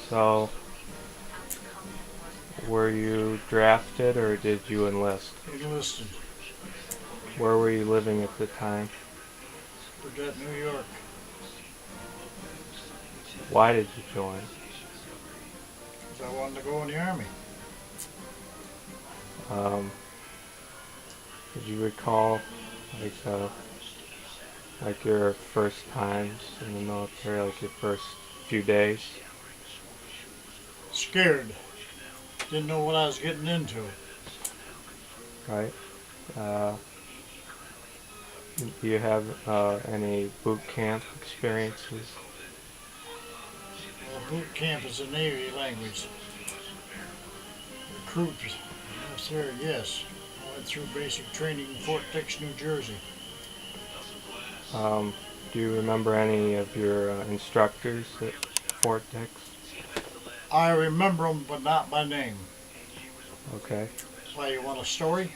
So, were you drafted or did you enlist? Enlisted. Where were you living at the time? Burdett, New York. Why did you join? Because I wanted to go in the Army. Um, did you recall like like your first times in the military, like your first few days? Scared. Didn't know what I was getting into. Right? Uh, do you have any boot camp experiences? Well, boot camp is a Navy language. Recruits. Yes, sir, yes. I went through basic training in Fort Dix, New Jersey. Um, do you remember any of your instructors at Fort Dix? I remember them, but not by name. Okay. Why, you want a story?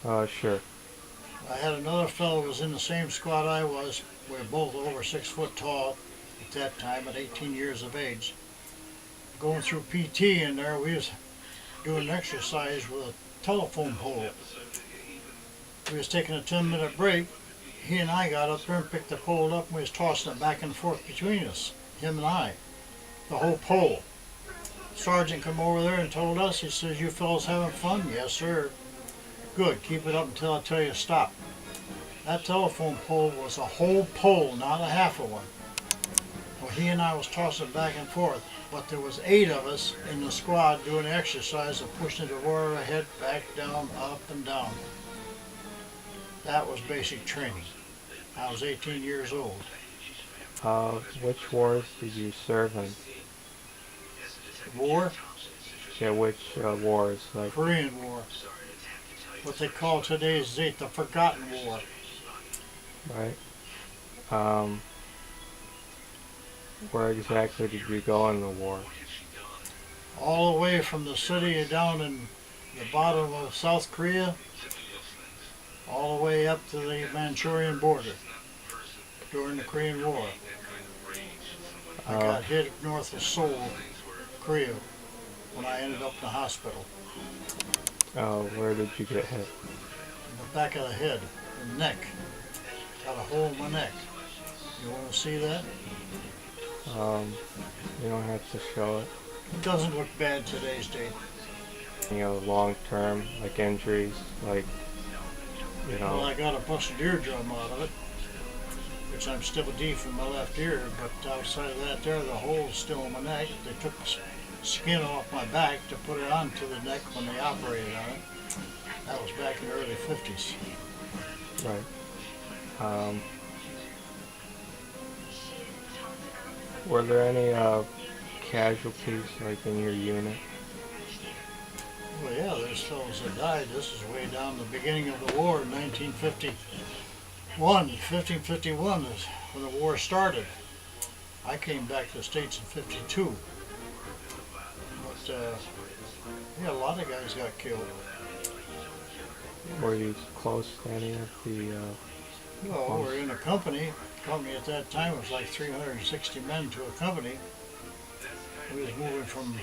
Sure. I had another fellow who was in the same squad I was. We were both over 6 foot tall at that time, at 18 years of age. Going through PT in there, we was doing an exercise with a telephone pole. We was taking a 10-minute break. He and I got up there and picked the pole up, and we was tossing it back and forth between us, him and I, the whole pole. Sergeant come over there and told us, he says, "You fellas having fun?" "Yes, sir." "Good, keep it up until I tell you to stop." That telephone pole was a whole pole, not a half of one. Well, he and I was tossing back and forth, but there was 8 of us in the squad doing the exercise of pushing the roar ahead, back, down, up, and down. That was basic training. I was 18 years old. Which wars did you serve in? War? Yeah, which wars? Like, Korean War. What they call today's date the Forgotten War. right? Um, where exactly did you go in the war? All the way from the city down in the bottom of South Korea, all the way up to the Manchurian border during the Korean War. I Uh, got hit north of Seoul, Korea, when I ended up in the hospital. where did you get hit? In the back of the head, the neck. Got a hole in my neck. You want to see that? Um, you don't have to show it. It doesn't look bad today's date. You know, long term, like injuries, like, you Well, know. I got a busted eardrum out of it, which I'm still deaf in my left ear, but outside of that there, the hole's still in my neck. They took the skin off my back to put it onto the neck when they operated on it. That was back in the early 50s. Right. Um, were there any casualties, like in your unit? Well, yeah, there's fellows that died. This is way down the beginning of the war in 1951. 1551 is when the war started. I came back to the States in 52. But, yeah, a lot of guys got killed. Were you close to any of the? Well, we're in a company. Company at that time was like 360 men to a company. We was moving from,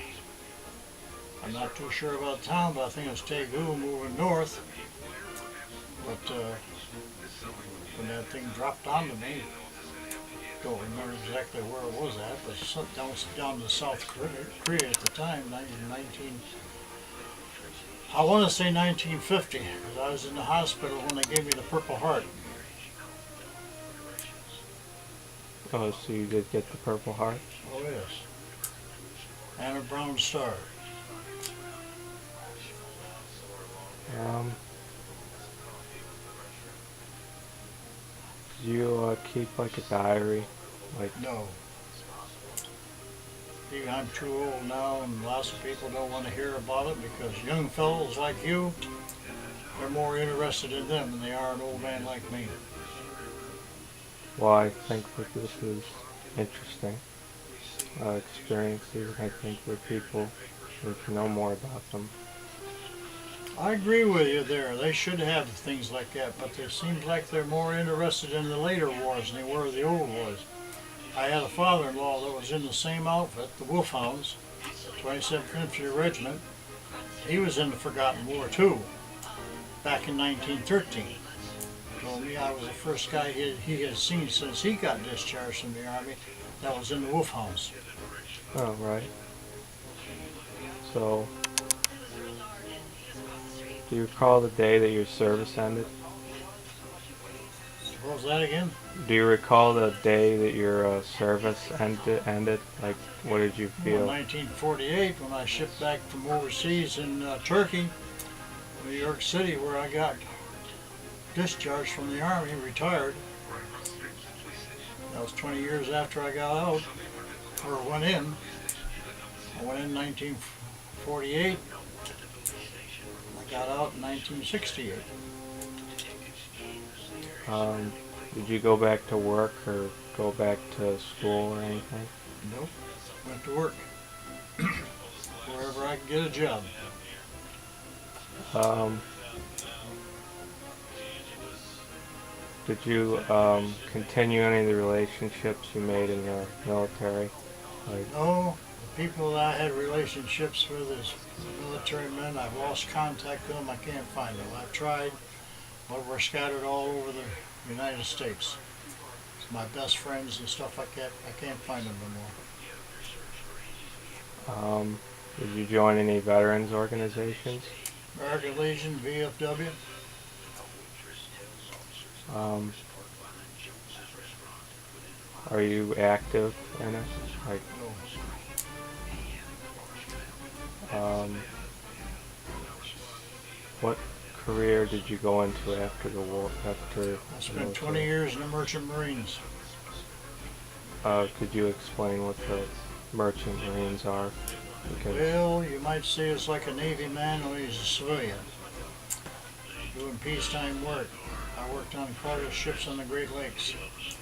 I'm not too sure about the town, but I think it was Taegu, moving north. But when that thing dropped onto me, don't remember exactly where it was at, but down to South Korea at the time, 19, I want to say 1950, because I was in the hospital when they gave me the Purple Heart. Oh, so you did get the Purple Heart? Oh yes. And a Brown Star. Um, did you keep like a diary? Like, No. I'm too old now, and lots of people don't want to hear about it because young fellows like you, they're more interested in them than they are an old man like me. well, I think that this is interesting experiences. I think that people need to know more about them. I agree with you there. They should have things like that, but it seems like they're more interested in the later wars than they were the old wars. I had a father-in-law that was in the same outfit, the Wolfhounds, 27th Infantry Regiment. He was in the Forgotten War too, back in 1913. Told me I was the first guy he had seen since he got discharged from the Army that was in the Wolfhounds. Oh, right. So, do you recall the day that your service ended? What was that again? Do you recall the day that your service ended? Like, what did you Well, in feel? 1948, when I shipped back from overseas in Turkey, New York City, where I got discharged from the Army, retired. That was 20 years after I got out, or went in. I went in 1948. I got out in 1968. Did you go back to work or go back to school or anything? Nope. Went to work wherever I could get a job. Um, did you continue any of the relationships you made in the military? Like, No, the people that I had relationships with as military men, I've lost contact with them. I can't find them. I've tried, but we're scattered all over the United States. It's my best friends and stuff like that. I can't find them anymore. did you join any veterans organizations? American Legion, VFW. Um, are you active in it? Like, No. what career did you go into after the war? After I the spent 20 military? years in the Merchant Marines. Could you explain what the merchant marines are? Because Well, you might say it's like a Navy man, only he's a civilian. Doing peacetime work. I worked on cargo ships on the Great Lakes.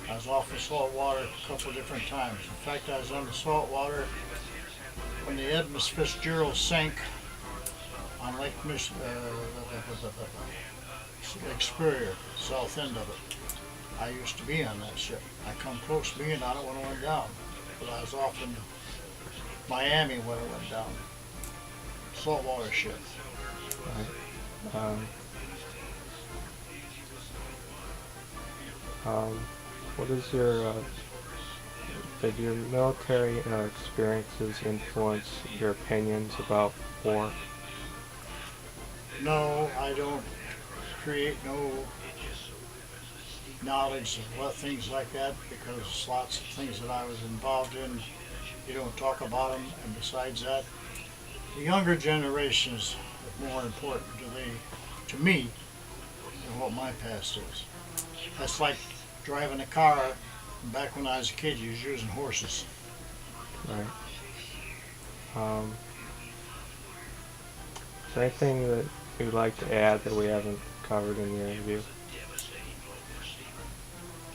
I was off the salt water a couple different times. In fact, I was on the salt water when the Edmund Fitzgerald sank on Lake Superior, south end of it. I used to be on that ship. I come close to being on it when it went down, but I was off in Miami when it went down. Saltwater ship. um, what is your did your military experiences influence your opinions about war? No, I don't create no knowledge of what things like that because lots of things that I was involved in, you don't talk about them. And besides that, the younger generations are more important to me than what my past is. That's like driving a car. Back when I was a kid, you was using horses. Right. Is there anything that you'd like to add that we haven't covered in the interview?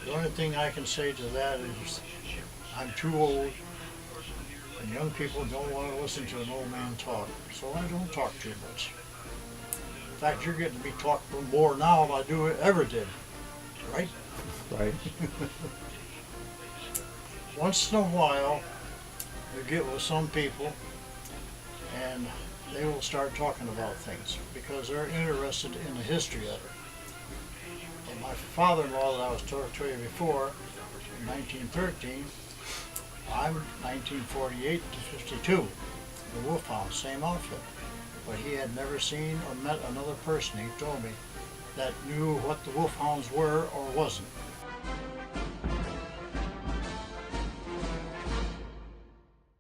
The only thing I can say to that is I'm too old, and young people don't want to listen to an old man talk, so I don't talk too much. In fact, you're getting to be talked more now than I ever did, right? Right. Once in a while, you get with some people, and they will start talking about things because they're interested in the history of it. But my father-in-law that I was talking to you before, in 1913, I'm 1948 to 52, the Wolfhound, same outfit. But he had never seen or met another person, he told me, that knew what the Wolfhounds were or wasn't.